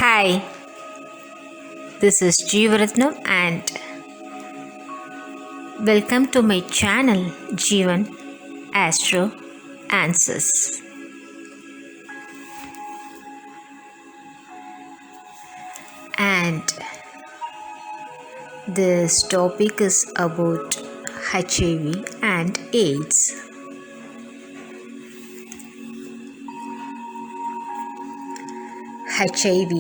Hi, this is Jeevaratnam and welcome to my channel Jeevan Astro Answers. And this topic is about HIV and AIDS. HIV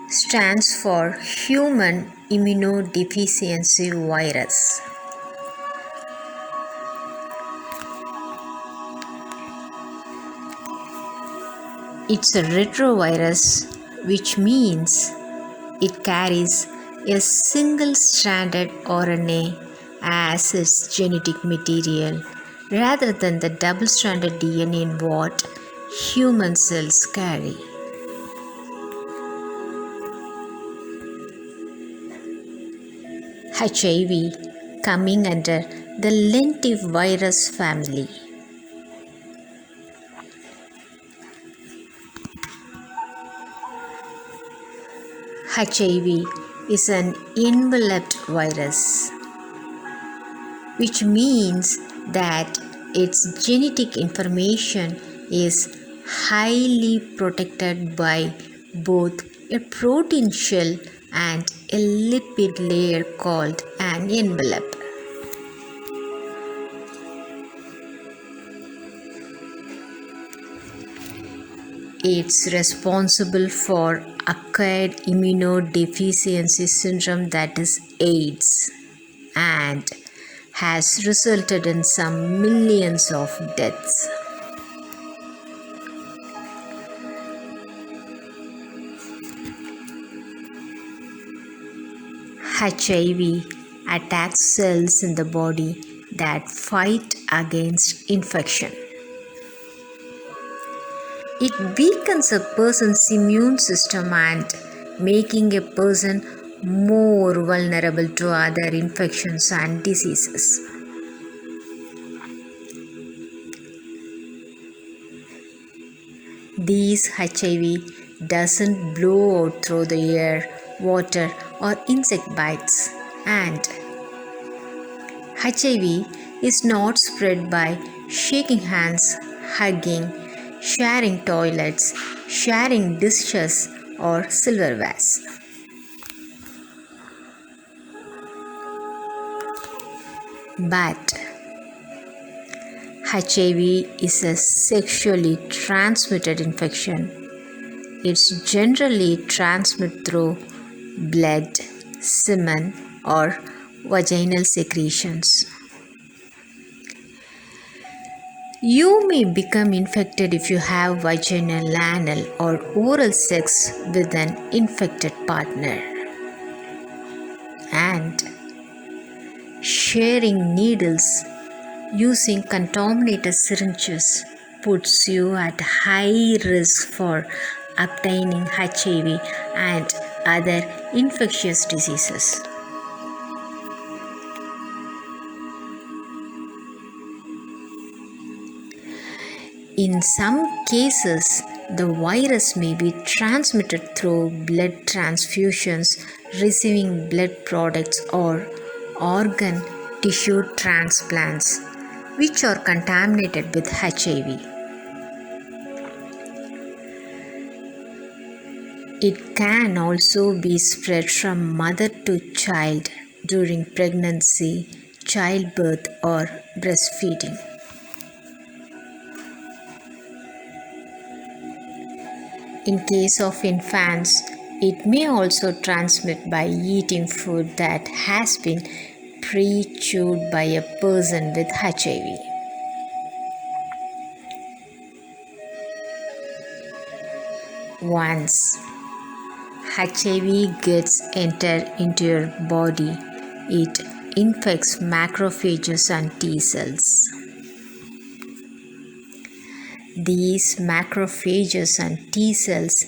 stands for Human Immunodeficiency Virus. It's a retrovirus, which means it carries a single-stranded RNA as its genetic material rather than the double-stranded DNA in what human cells carry. HIV coming under the lentivirus family. HIV is an enveloped virus, which means that its genetic information is highly protected by both a protein shell and a lipid layer called an envelope. It's responsible for acquired immunodeficiency syndrome, that is AIDS, and has resulted in some millions of deaths. HIV attacks cells in the body that fight against infection. It weakens a person's immune system and making a person more vulnerable to other infections and diseases. These HIV doesn't blow out through the air, water or insect bites, and HIV is not spread by shaking hands, hugging, sharing toilets, sharing dishes or silverwares. But HIV is a sexually transmitted infection. It's generally transmitted through blood, semen or vaginal secretions. You may become infected if you have vaginal, anal or oral sex with an infected partner. And sharing needles using contaminated syringes puts you at high risk for obtaining HIV and other infectious diseases. In some cases, the virus may be transmitted through blood transfusions, receiving blood products, or organ tissue transplants, which are contaminated with HIV. It can also be spread from mother to child during pregnancy, childbirth, or breastfeeding. In case of infants, it may also transmit by eating food that has been pre-chewed by a person with HIV. Once HIV gets entered into your body, it infects macrophages and T cells. These macrophages and T cells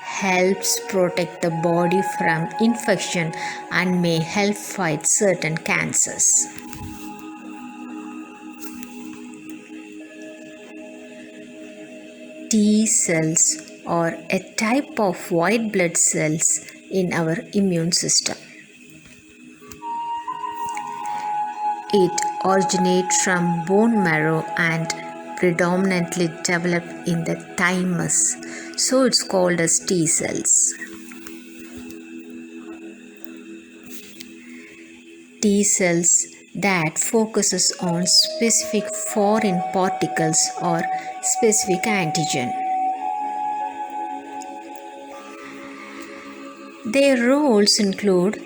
helps protect the body from infection and may help fight certain cancers. T cells or a type of white blood cells in our immune system. It originates from bone marrow and predominantly develop in the thymus, so it's called as T cells. T cells that focuses on specific foreign particles or specific antigen. Their roles include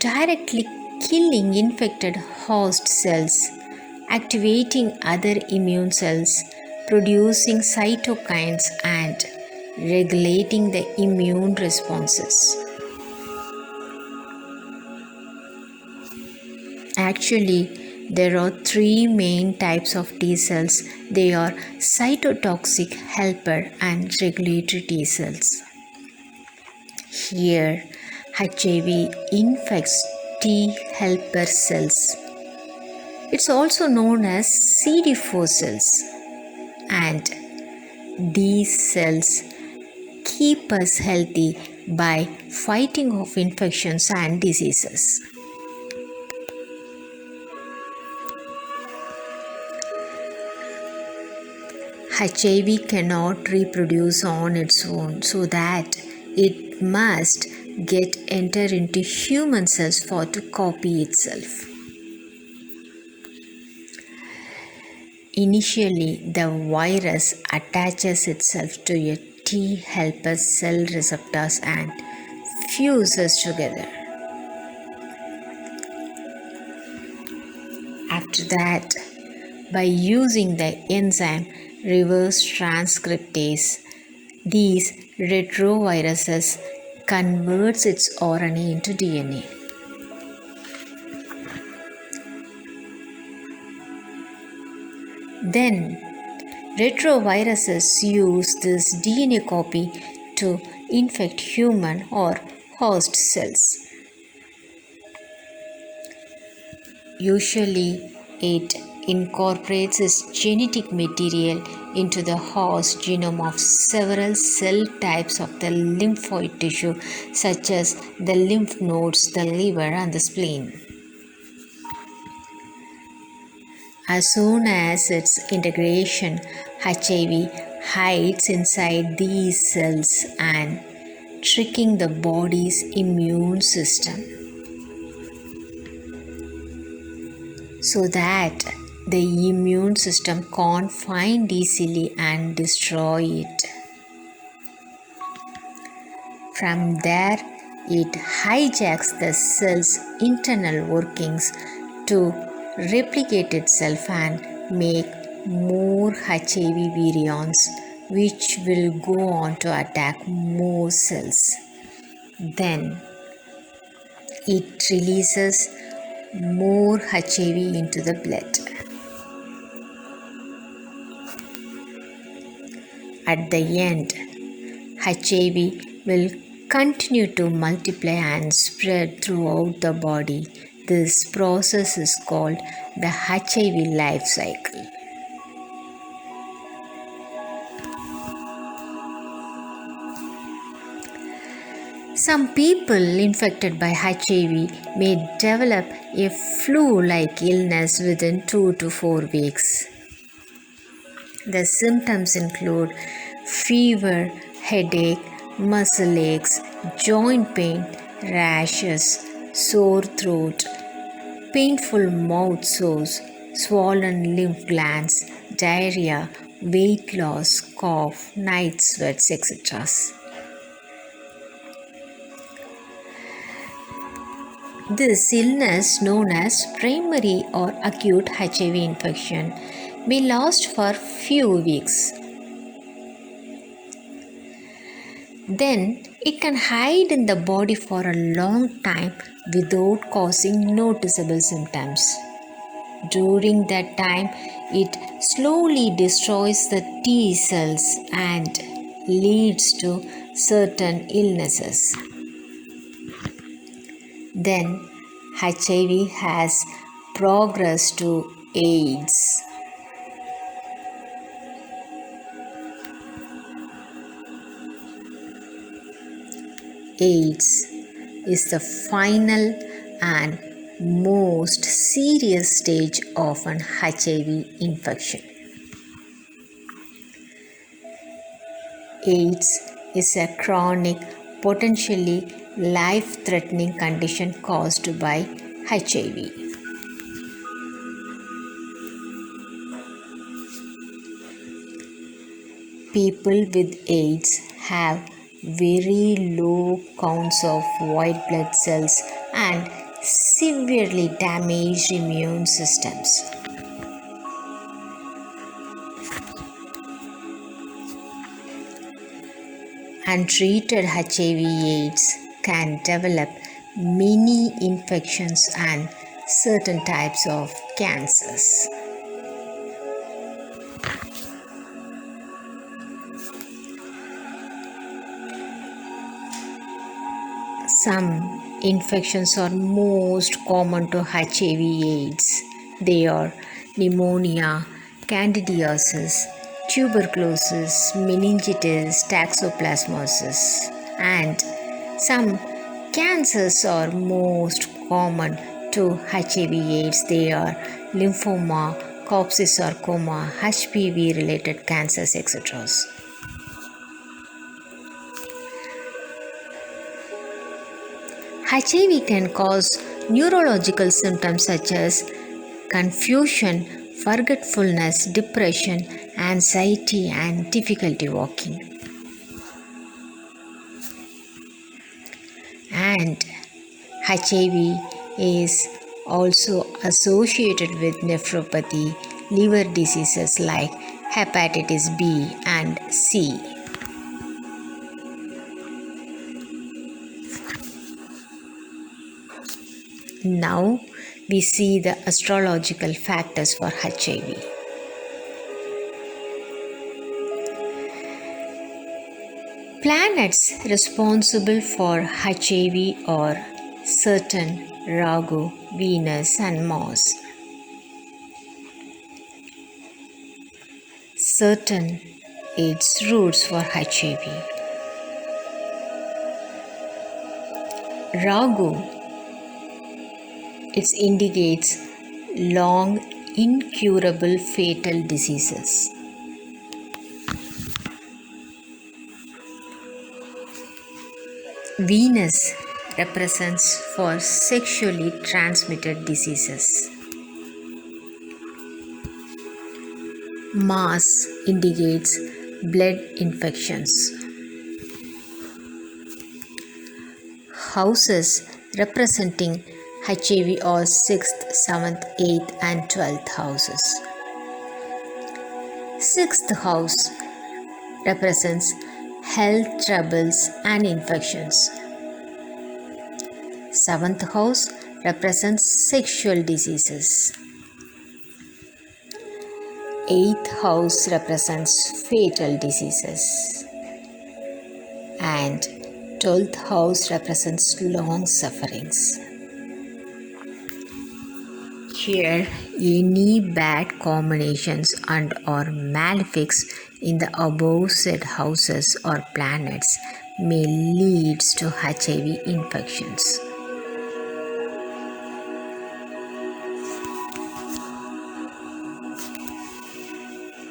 directly killing infected host cells, activating other immune cells, producing cytokines, and regulating the immune responses. Actually, there are three main types of T cells. They are cytotoxic, helper, and regulatory T cells. Here, HIV infects T helper cells. It's also known as CD4 cells. And these cells keep us healthy by fighting off infections and diseases. HIV cannot reproduce on its own, so that it must enter into human cells for to copy itself. Initially, the virus attaches itself to a T helper cell receptors and fuses together. After that, by using the enzyme reverse transcriptase, these retroviruses converts its RNA into DNA. Then, retroviruses use this DNA copy to infect human or host cells. Usually, it incorporates its genetic material into the host genome of several cell types of the lymphoid tissue, such as the lymph nodes, the liver, and the spleen. As soon as its integration, HIV hides inside these cells and tricking the body's immune system so that the immune system can't find easily and destroy it. From there, it hijacks the cell's internal workings to replicate itself and make more HIV virions, which will go on to attack more cells. Then it releases more HIV into the blood. At the end, HIV will continue to multiply and spread throughout the body. This process is called the HIV life cycle. Some people infected by HIV may develop a flu-like illness within 2 to 4 weeks. The symptoms include fever, headache, muscle aches, joint pain, rashes, sore throat, painful mouth sores, swollen lymph glands, diarrhea, weight loss, cough, night sweats, etc. This illness, known as primary or acute HIV infection, may last for few weeks. Then it can hide in the body for a long time without causing noticeable symptoms. During that time, it slowly destroys the T cells and leads to certain illnesses. Then HIV has progressed to AIDS. AIDS is the final and most serious stage of an HIV infection. AIDS is a chronic, potentially life-threatening condition caused by HIV. People with AIDS have very low counts of white blood cells and severely damaged immune systems. Untreated HIV/AIDS can develop many infections and certain types of cancers. Some infections are most common to HIV/AIDS. They are pneumonia, candidiasis, tuberculosis, meningitis, toxoplasmosis, and some cancers are most common to HIV/AIDS. They are lymphoma, sarcoma, HPV related cancers, etc. HIV can cause neurological symptoms such as confusion, forgetfulness, depression, anxiety, and difficulty walking. And HIV is also associated with nephropathy, liver diseases like hepatitis B and C. Now we see the astrological factors for HIV. Planets responsible for HIV are Saturn, Rahu, Venus, and Mars. Saturn its roots for HIV. Rahu it indicates long, incurable fatal diseases. Venus represents for sexually transmitted diseases. Mars indicates blood infections. Houses representing HIV are 6th, 7th, 8th and 12th houses. 6th house represents health troubles and infections. 7th house represents sexual diseases. 8th house represents fatal diseases. And 12th house represents long sufferings. Here, any bad combinations and or malefics in the above said houses or planets may lead to HIV infections.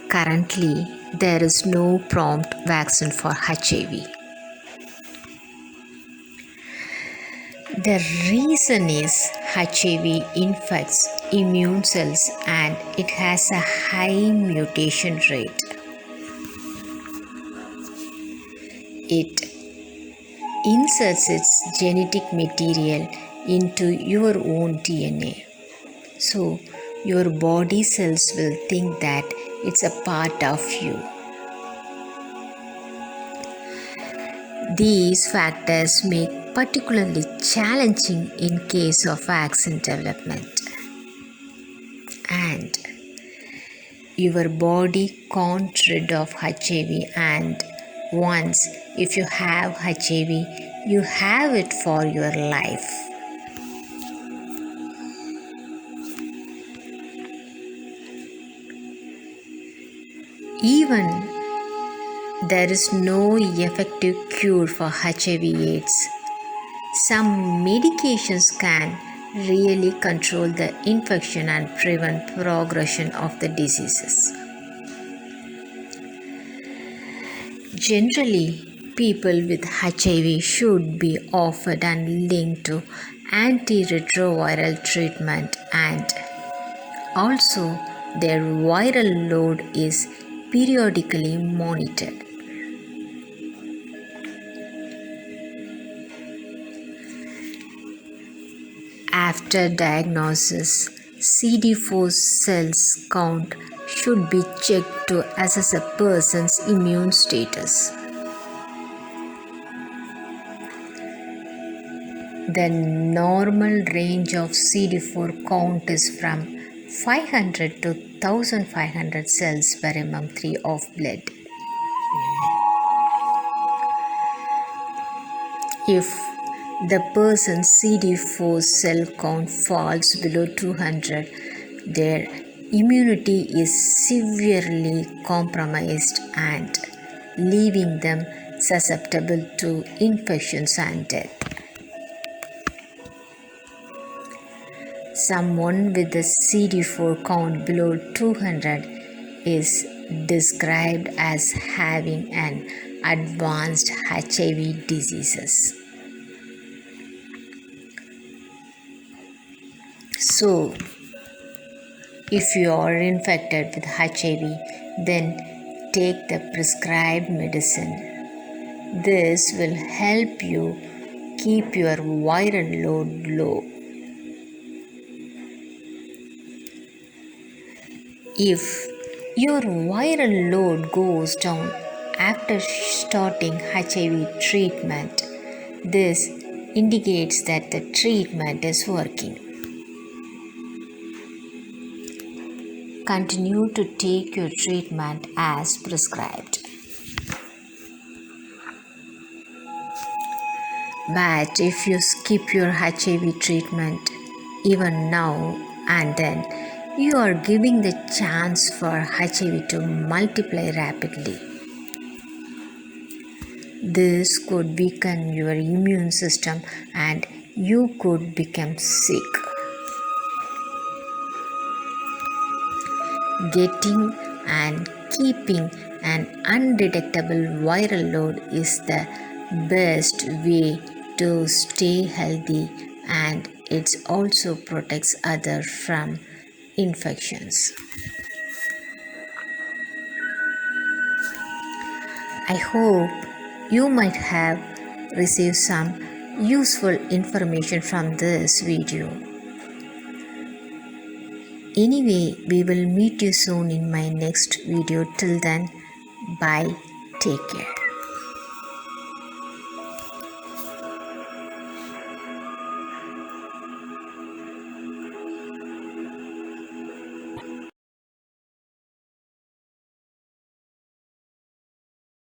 Currently, there is no prompt vaccine for HIV. The reason is HIV infects immune cells and it has a high mutation rate. It inserts its genetic material into your own DNA. So, your body cells will think that it's a part of you. These factors make particularly challenging in case of vaccine development. And your body can't rid of HIV, and once if you have HIV, you have it for your life. Even there is no effective cure for HIV/AIDS. Some medications can really control the infection and prevent progression of the diseases. Generally, people with HIV should be offered and linked to antiretroviral treatment, and also their viral load is periodically monitored. After diagnosis, CD4 cells count should be checked to assess a person's immune status. The normal range of CD4 count is from 500 to 1500 cells per mm3 of blood. If the person's CD4 cell count falls below 200, their immunity is severely compromised and leaving them susceptible to infections and death. Someone with a CD4 count below 200 is described as having an advanced HIV diseases. So, if you are infected with HIV, then take the prescribed medicine. This will help you keep your viral load low. If your viral load goes down after starting HIV treatment, this indicates that the treatment is working. Continue to take your treatment as prescribed. But if you skip your HIV treatment even now and then, you are giving the chance for HIV to multiply rapidly. This could weaken your immune system and you could become sick. Getting and keeping an undetectable viral load is the best way to stay healthy, and it also protects others from infections. I hope you might have received some useful information from this video. Anyway, we will meet you soon in my next video. Till then, bye. Take care.